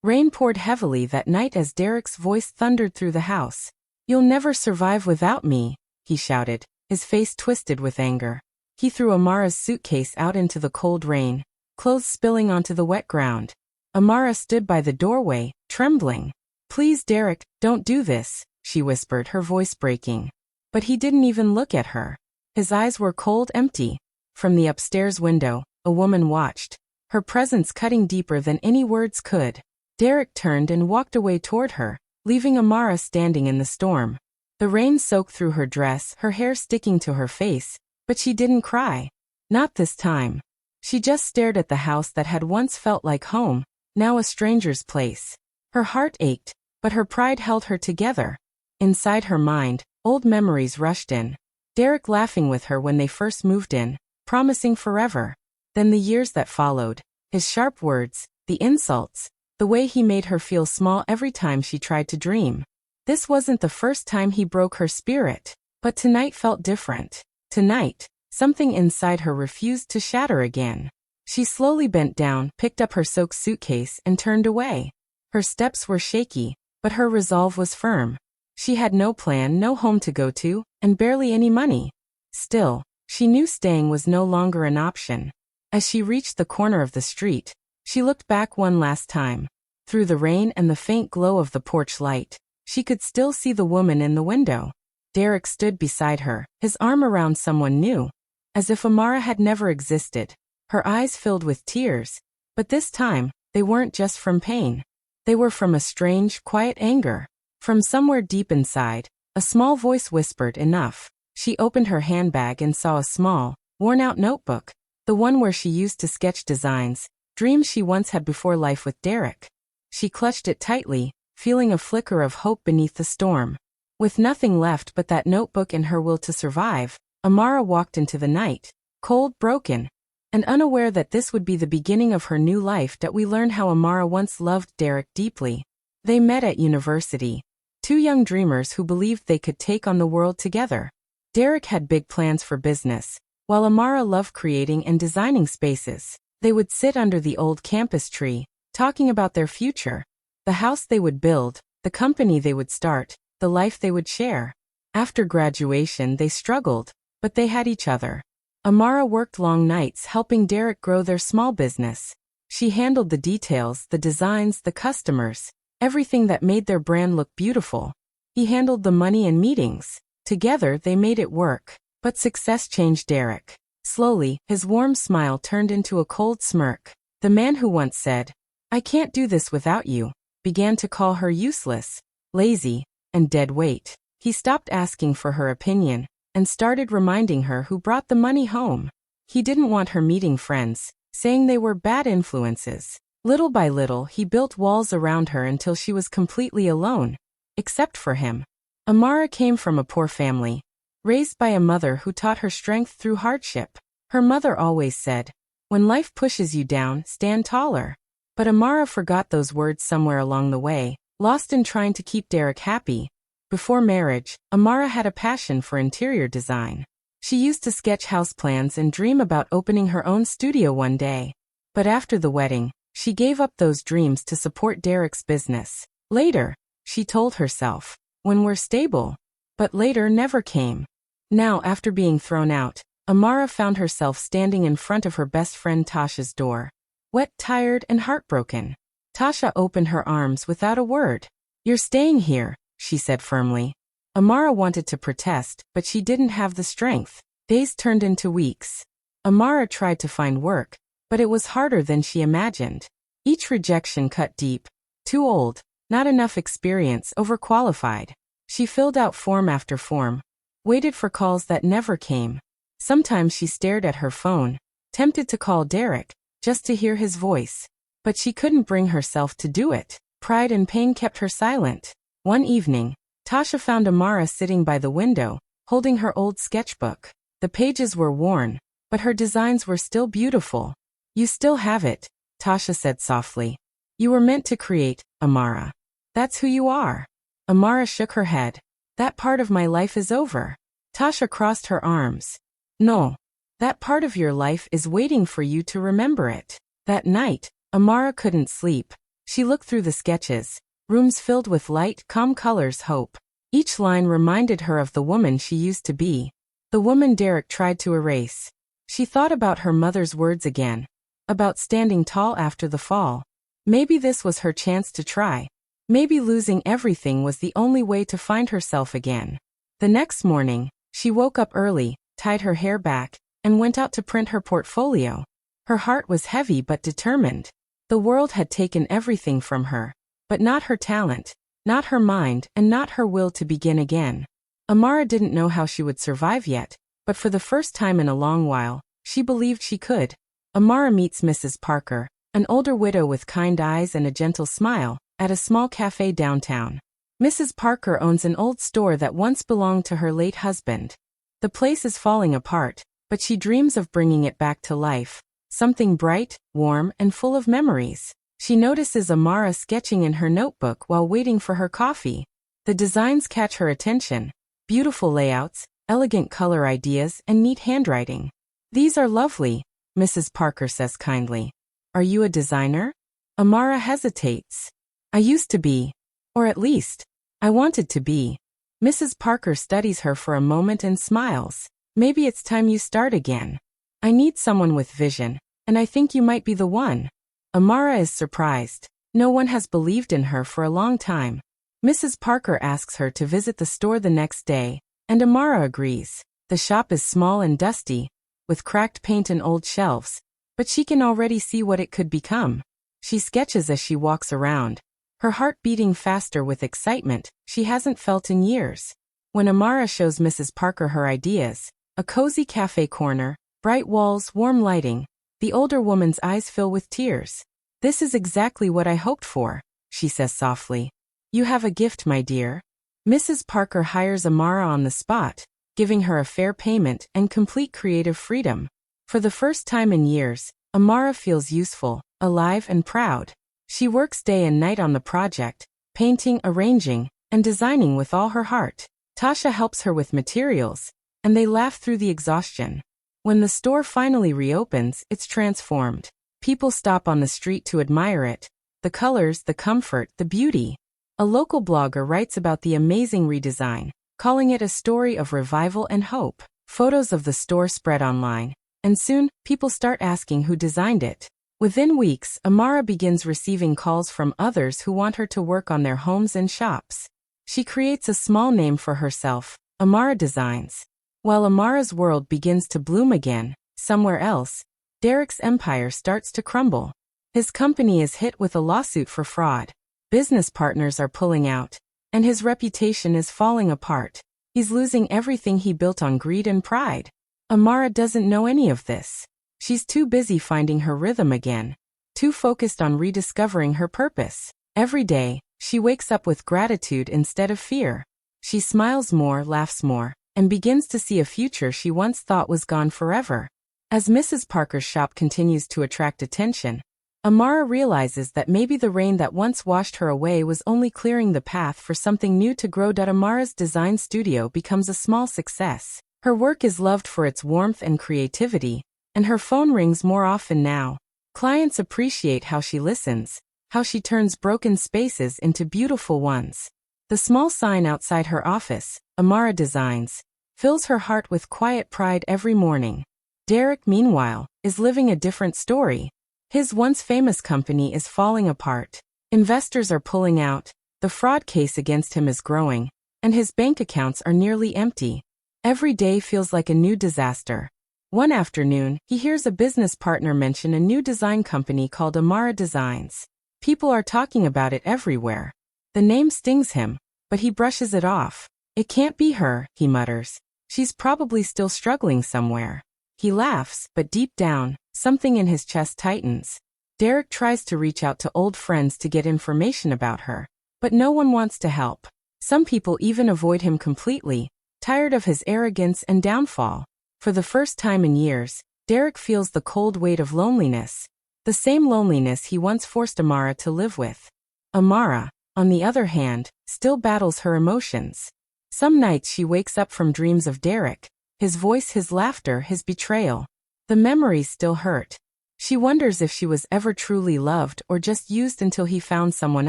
Rain poured heavily that night as Derek's voice thundered through the house. "You'll never survive without me," he shouted, his face twisted with anger. He threw Amara's suitcase out into the cold rain, clothes spilling onto the wet ground. Amara stood by the doorway, trembling. "Please, Derek, don't do this," she whispered, her voice breaking. But he didn't even look at her. His eyes were cold, empty. From the upstairs window, a woman watched, her presence cutting deeper than any words could. Derek turned and walked away toward her, leaving Amara standing in the storm. The rain soaked through her dress, her hair sticking to her face, but she didn't cry. Not this time. She just stared at the house that had once felt like home, now a stranger's place. Her heart ached, but her pride held her together. Inside her mind, old memories rushed in. Derek laughing with her when they first moved in, promising forever. Then the years that followed, his sharp words, the insults, the way he made her feel small every time she tried to dream. This wasn't the first time he broke her spirit, but tonight felt different. Tonight, something inside her refused to shatter again. She slowly bent down, picked up her soaked suitcase, and turned away. Her steps were shaky, but her resolve was firm. She had no plan, no home to go to, and barely any money. Still, she knew staying was no longer an option. As she reached the corner of the street, she looked back one last time. Through the rain and the faint glow of the porch light, she could still see the woman in the window. Derek stood beside her, his arm around someone new, as if Amara had never existed. Her eyes filled with tears, but this time, they weren't just from pain. They were from a strange, quiet anger. From somewhere deep inside, a small voice whispered enough. She opened her handbag and saw a small, worn-out notebook, the one where she used to sketch designs, dreams she once had before life with Derek. She clutched it tightly, feeling a flicker of hope beneath the storm. With nothing left but that notebook and her will to survive, Amara walked into the night, cold, broken, and unaware that this would be the beginning of her new life. That we learn how Amara once loved Derek deeply. They met at university. Two young dreamers who believed they could take on the world together. Derek had big plans for business, while Amara loved creating and designing spaces. They would sit under the old campus tree, talking about their future, the house they would build, the company they would start, the life they would share. After graduation they struggled, but they had each other. Amara worked long nights helping Derek grow their small business. She handled the details, the designs, the customers, everything that made their brand look beautiful. He handled the money and meetings. Together they made it work. But success changed Derek. Slowly, his warm smile turned into a cold smirk. The man who once said, "I can't do this without you," began to call her useless, lazy, and dead weight. He stopped asking for her opinion, and started reminding her who brought the money home. He didn't want her meeting friends, saying they were bad influences. Little by little, he built walls around her until she was completely alone, except for him. Amara came from a poor family, raised by a mother who taught her strength through hardship. Her mother always said, "When life pushes you down, stand taller." But Amara forgot those words somewhere along the way, lost in trying to keep Derek happy. Before marriage, Amara had a passion for interior design. She used to sketch house plans and dream about opening her own studio one day. But after the wedding, she gave up those dreams to support Derek's business. Later, she told herself, "When we're stable." But later never came. Now, after being thrown out, Amara found herself standing in front of her best friend Tasha's door. Wet, tired, and heartbroken. Tasha opened her arms without a word. "You're staying here," she said firmly. Amara wanted to protest, but she didn't have the strength. Days turned into weeks. Amara tried to find work, but it was harder than she imagined. Each rejection cut deep. Too old, not enough experience, overqualified. She filled out form after form, waited for calls that never came. Sometimes she stared at her phone, tempted to call Derek, just to hear his voice. But she couldn't bring herself to do it. Pride and pain kept her silent. One evening, Tasha found Amara sitting by the window, holding her old sketchbook. The pages were worn, but her designs were still beautiful. "You still have it," Tasha said softly. "You were meant to create, Amara. That's who you are." Amara shook her head. "That part of my life is over." Tasha crossed her arms. "No. That part of your life is waiting for you to remember it." That night, Amara couldn't sleep. She looked through the sketches, rooms filled with light, calm colors, hope. Each line reminded her of the woman she used to be, the woman Derek tried to erase. She thought about her mother's words again, about standing tall after the fall. Maybe this was her chance to try. Maybe losing everything was the only way to find herself again. The next morning, she woke up early, tied her hair back, and went out to print her portfolio. Her heart was heavy but determined. The world had taken everything from her, but not her talent, not her mind, and not her will to begin again. Amara didn't know how she would survive yet, but for the first time in a long while, she believed she could. Amara meets Mrs. Parker, an older widow with kind eyes and a gentle smile, at a small cafe downtown. Mrs. Parker owns an old store that once belonged to her late husband. The place is falling apart, but she dreams of bringing it back to life, something bright, warm, and full of memories. She notices Amara sketching in her notebook while waiting for her coffee. The designs catch her attention. Beautiful layouts, elegant color ideas, and neat handwriting. "These are lovely," Mrs. Parker says kindly. "Are you a designer?" Amara hesitates. "I used to be. Or at least, I wanted to be." Mrs. Parker studies her for a moment and smiles. "Maybe it's time you start again. I need someone with vision, and I think you might be the one." Amara is surprised. No one has believed in her for a long time. Mrs. Parker asks her to visit the store the next day, and Amara agrees. The shop is small and dusty, with cracked paint and old shelves, but she can already see what it could become. She sketches as she walks around, her heart beating faster with excitement she hasn't felt in years. When Amara shows Mrs. Parker her ideas, a cozy cafe corner, bright walls, warm lighting, the older woman's eyes fill with tears. "This is exactly what I hoped for," she says softly. "You have a gift, my dear." Mrs. Parker hires Amara on the spot, giving her a fair payment and complete creative freedom. For the first time in years, Amara feels useful, alive, and proud. She works day and night on the project, painting, arranging, and designing with all her heart. Tasha helps her with materials, and they laugh through the exhaustion. When the store finally reopens, it's transformed. People stop on the street to admire it. The colors, the comfort, the beauty. A local blogger writes about the amazing redesign, calling it a story of revival and hope. Photos of the store spread online, and soon, people start asking who designed it. Within weeks, Amara begins receiving calls from others who want her to work on their homes and shops. She creates a small name for herself, Amara Designs. While Amara's world begins to bloom again, somewhere else, Derek's empire starts to crumble. His company is hit with a lawsuit for fraud. Business partners are pulling out, and his reputation is falling apart. He's losing everything he built on greed and pride. Amara doesn't know any of this. She's too busy finding her rhythm again, too focused on rediscovering her purpose. Every day, she wakes up with gratitude instead of fear. She smiles more, laughs more, and begins to see a future she once thought was gone forever. As Mrs. Parker's shop continues to attract attention, Amara realizes that maybe the rain that once washed her away was only clearing the path for something new to grow. Amara's design studio becomes a small success. Her work is loved for its warmth and creativity, and her phone rings more often now. Clients appreciate how she listens, how she turns broken spaces into beautiful ones. The small sign outside her office, Amara Designs, fills her heart with quiet pride every morning. Derek, meanwhile, is living a different story. His once famous company is falling apart. Investors are pulling out, the fraud case against him is growing, and his bank accounts are nearly empty. Every day feels like a new disaster. One afternoon, he hears a business partner mention a new design company called Amara Designs. People are talking about it everywhere. The name stings him, but he brushes it off. "It can't be her," he mutters. "She's probably still struggling somewhere." He laughs, but deep down, something in his chest tightens. Derek tries to reach out to old friends to get information about her, but no one wants to help. Some people even avoid him completely, tired of his arrogance and downfall. For the first time in years, Derek feels the cold weight of loneliness, the same loneliness he once forced Amara to live with. Amara, on the other hand, still battles her emotions. Some nights she wakes up from dreams of Derek, his voice, his laughter, his betrayal. The memories still hurt. She wonders if she was ever truly loved or just used until he found someone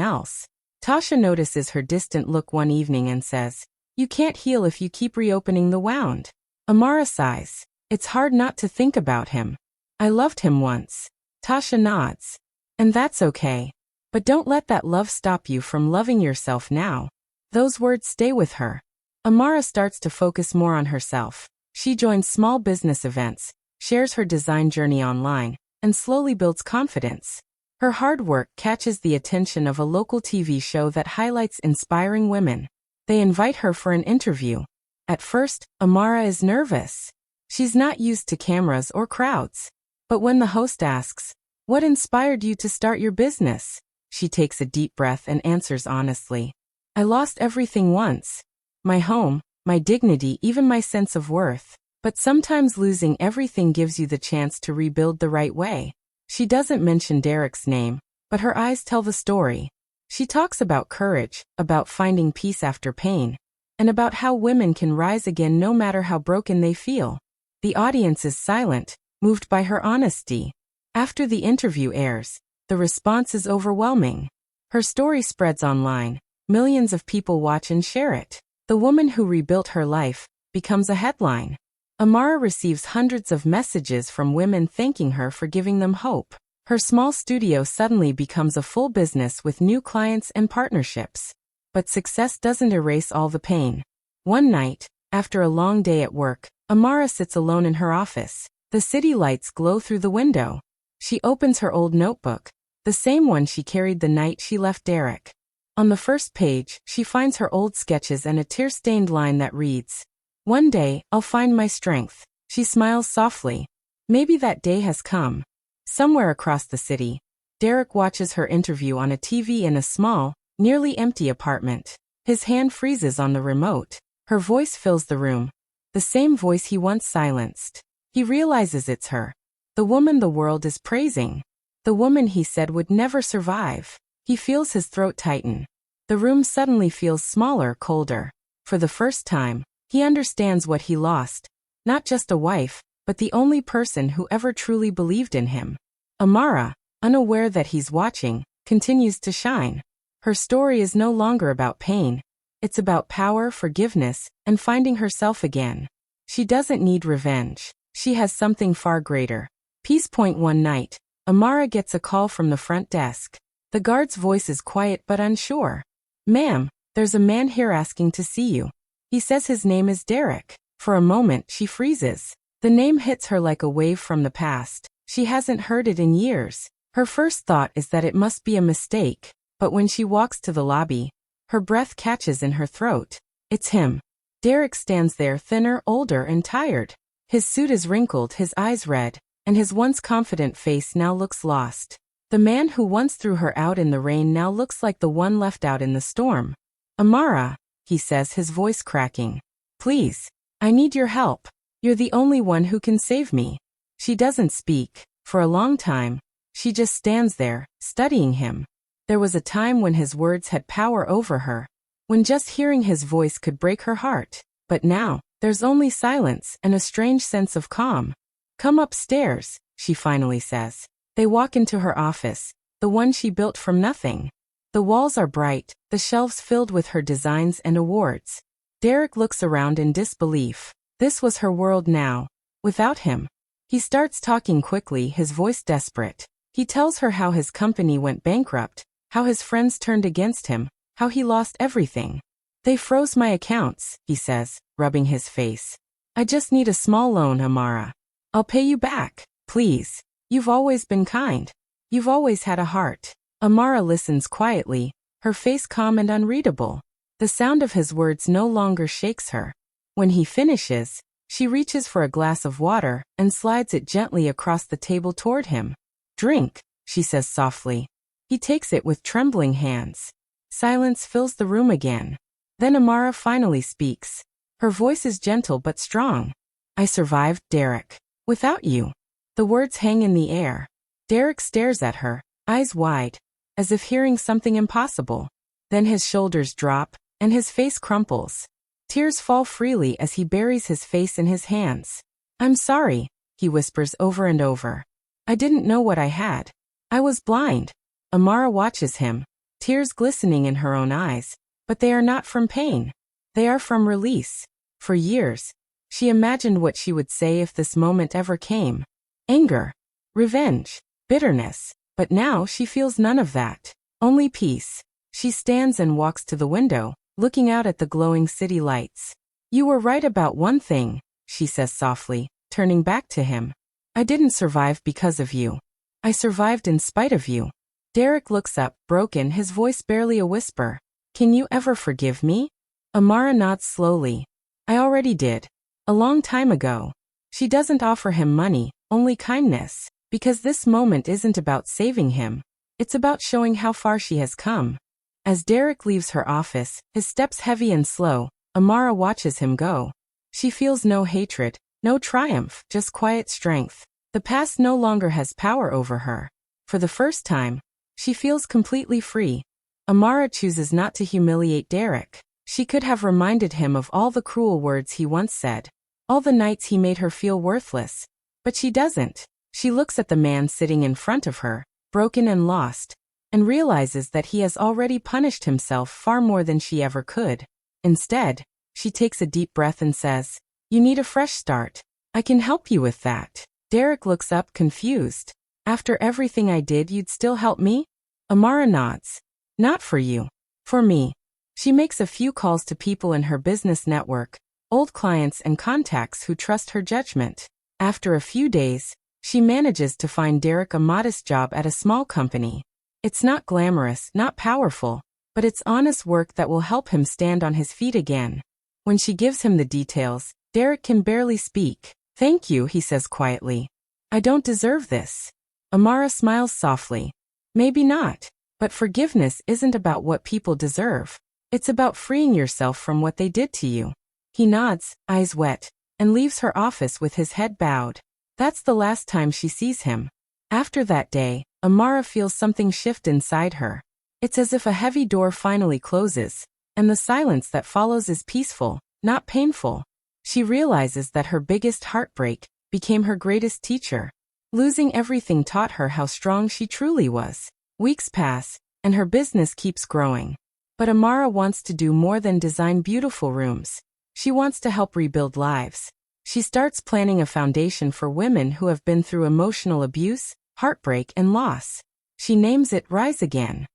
else. Tasha notices her distant look one evening and says, "You can't heal if you keep reopening the wound." Amara sighs. "It's hard not to think about him. I loved him once." Tasha nods. "And that's okay. But don't let that love stop you from loving yourself now." Those words stay with her. Amara starts to focus more on herself. She joins small business events, shares her design journey online, and slowly builds confidence. Her hard work catches the attention of a local TV show that highlights inspiring women. They invite her for an interview. At first, Amara is nervous. She's not used to cameras or crowds. But when the host asks, "What inspired you to start your business?" she takes a deep breath and answers honestly, "I lost everything once. My home, my dignity, even my sense of worth. But sometimes losing everything gives you the chance to rebuild the right way." She doesn't mention Derek's name, but her eyes tell the story. She talks about courage, about finding peace after pain, and about how women can rise again no matter how broken they feel. The audience is silent, moved by her honesty. After the interview airs, the response is overwhelming. Her story spreads online. Millions of people watch and share it. The woman who rebuilt her life becomes a headline. Amara receives hundreds of messages from women thanking her for giving them hope. Her small studio suddenly becomes a full business with new clients and partnerships. But success doesn't erase all the pain. One night, after a long day at work, Amara sits alone in her office. The city lights glow through the window. She opens her old notebook, the same one she carried the night she left Derek. On the first page, she finds her old sketches and a tear-stained line that reads, "One day, I'll find my strength." She smiles softly. Maybe that day has come. Somewhere across the city, Derek watches her interview on a TV in a small, nearly empty apartment. His hand freezes on the remote. Her voice fills the room. The same voice he once silenced. He realizes it's her. The woman the world is praising. The woman he said would never survive. He feels his throat tighten. The room suddenly feels smaller, colder. For the first time, he understands what he lost. Not just a wife, but the only person who ever truly believed in him. Amara, unaware that he's watching, continues to shine. Her story is no longer about pain. It's about power, forgiveness, and finding herself again. She doesn't need revenge. She has something far greater. Peace Point one night, Amara gets a call from the front desk. The guard's voice is quiet but unsure. "Ma'am, there's a man here asking to see you. He says his name is Derek." For a moment, she freezes. The name hits her like a wave from the past. She hasn't heard it in years. Her first thought is that it must be a mistake, but when she walks to the lobby, her breath catches in her throat. It's him. Derek stands there, thinner, older, and tired. His suit is wrinkled, his eyes red, and his once confident face now looks lost. The man who once threw her out in the rain now looks like the one left out in the storm. "Amara," he says, his voice cracking. "Please, I need your help. You're the only one who can save me." She doesn't speak. For a long time, she just stands there, studying him. There was a time when his words had power over her, when just hearing his voice could break her heart. But now, there's only silence and a strange sense of calm. "Come upstairs," she finally says. They walk into her office, the one she built from nothing. The walls are bright, the shelves filled with her designs and awards. Derek looks around in disbelief. This was her world now. Without him. He starts talking quickly, his voice desperate. He tells her how his company went bankrupt, how his friends turned against him, how he lost everything. "They froze my accounts," he says, rubbing his face. "I just need a small loan, Amara. I'll pay you back, please. You've always been kind. You've always had a heart." Amara listens quietly, her face calm and unreadable. The sound of his words no longer shakes her. When he finishes, she reaches for a glass of water and slides it gently across the table toward him. "Drink," she says softly. He takes it with trembling hands. Silence fills the room again. Then Amara finally speaks. Her voice is gentle but strong. "I survived, Derek. Without you." The words hang in the air. Derek stares at her, eyes wide, as if hearing something impossible. Then his shoulders drop, and his face crumples. Tears fall freely as he buries his face in his hands. "I'm sorry," he whispers over and over. I didn't know what I had. I was blind. Amara watches him, tears glistening in her own eyes, but they are not from pain. They are from release. For years, she imagined what she would say if this moment ever came. Anger, revenge, bitterness. But now she feels none of that. Only peace. She stands and walks to the window, looking out at the glowing city lights. You were right about one thing, she says softly, turning back to him. I didn't survive because of you. I survived in spite of you. Derek looks up, broken, his voice barely a whisper. Can you ever forgive me? Amara nods slowly. I already did. A long time ago. She doesn't offer him money, only kindness, because this moment isn't about saving him. It's about showing how far she has come. As Derek leaves her office, his steps heavy and slow, Amara watches him go. She feels no hatred, no triumph, just quiet strength. The past no longer has power over her. For the first time, she feels completely free. Amara chooses not to humiliate Derek. She could have reminded him of all the cruel words he once said, all the nights he made her feel worthless. But she doesn't. She looks at the man sitting in front of her, broken and lost, and realizes that he has already punished himself far more than she ever could. Instead, she takes a deep breath and says, You need a fresh start. I can help you with that. Derek looks up confused. After everything I did, you'd still help me? Amara nods. Not for you. For me. She makes a few calls to people in her business network, old clients and contacts who trust her judgment. After a few days, she manages to find Derek a modest job at a small company. It's not glamorous, not powerful, but it's honest work that will help him stand on his feet again. When she gives him the details, Derek can barely speak. Thank you, he says quietly. I don't deserve this. Amara smiles softly. Maybe not, but forgiveness isn't about what people deserve. It's about freeing yourself from what they did to you. He nods, eyes wet, and leaves her office with his head bowed. That's the last time she sees him. After that day, Amara feels something shift inside her. It's as if a heavy door finally closes, and the silence that follows is peaceful, not painful. She realizes that her biggest heartbreak became her greatest teacher. Losing everything taught her how strong she truly was. Weeks pass, and her business keeps growing. But Amara wants to do more than design beautiful rooms. She wants to help rebuild lives. She starts planning a foundation for women who have been through emotional abuse, heartbreak, and loss. She names it Rise Again.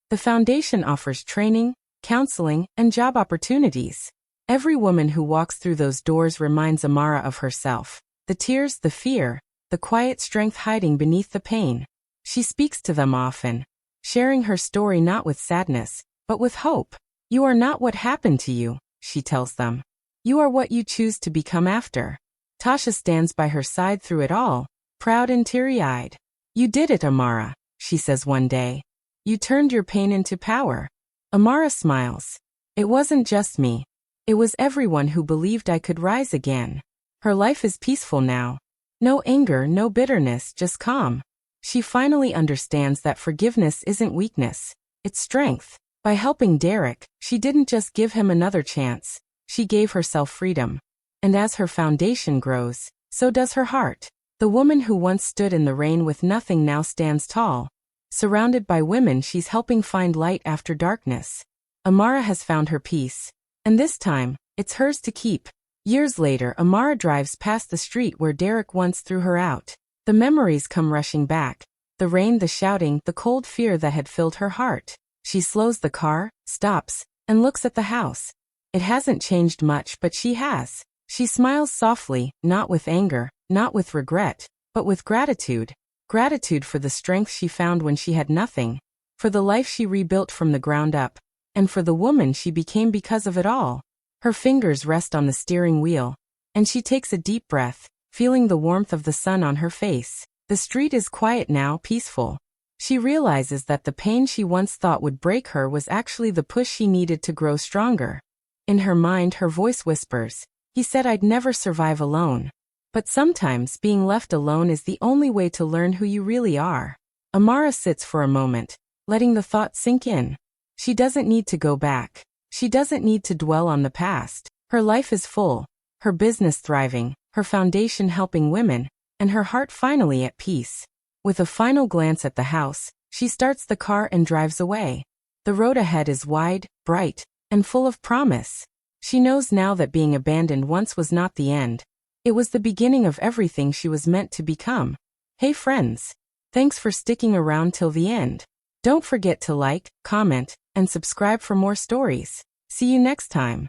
The foundation offers training, counseling, and job opportunities. Every woman who walks through those doors reminds Amara of herself. The tears, the fear, the quiet strength hiding beneath the pain. She speaks to them often, sharing her story not with sadness, but with hope. You are not what happened to you, she tells them. You are what you choose to become after. Tasha stands by her side through it all, proud and teary-eyed. You did it, Amara, she says one day. You turned your pain into power. Amara smiles. It wasn't just me. It was everyone who believed I could rise again. Her life is peaceful now. No anger, no bitterness, just calm. She finally understands that forgiveness isn't weakness, it's strength. By helping Derek, she didn't just give him another chance, she gave herself freedom. And as her foundation grows, so does her heart. The woman who once stood in the rain with nothing now stands tall. Surrounded by women she's helping find light after darkness. Amara has found her peace. And this time, it's hers to keep. Years later, Amara drives past the street where Derek once threw her out. The memories come rushing back. The rain, the shouting, the cold fear that had filled her heart. She slows the car, stops, and looks at the house. It hasn't changed much, but she has. She smiles softly, not with anger, not with regret, but with gratitude. Gratitude for the strength she found when she had nothing, for the life she rebuilt from the ground up, and for the woman she became because of it all. Her fingers rest on the steering wheel, and she takes a deep breath, feeling the warmth of the sun on her face. The street is quiet now, peaceful. She realizes that the pain she once thought would break her was actually the push she needed to grow stronger. In her mind, her voice whispers, "He said I'd never survive alone." But sometimes being left alone is the only way to learn who you really are. Amara sits for a moment, letting the thought sink in. She doesn't need to go back. She doesn't need to dwell on the past. Her life is full, her business thriving, her foundation helping women, and her heart finally at peace. With a final glance at the house, she starts the car and drives away. The road ahead is wide, bright, and full of promise. She knows now that being abandoned once was not the end. It was the beginning of everything she was meant to become. Hey friends! Thanks for sticking around till the end. Don't forget to like, comment, and subscribe for more stories. See you next time.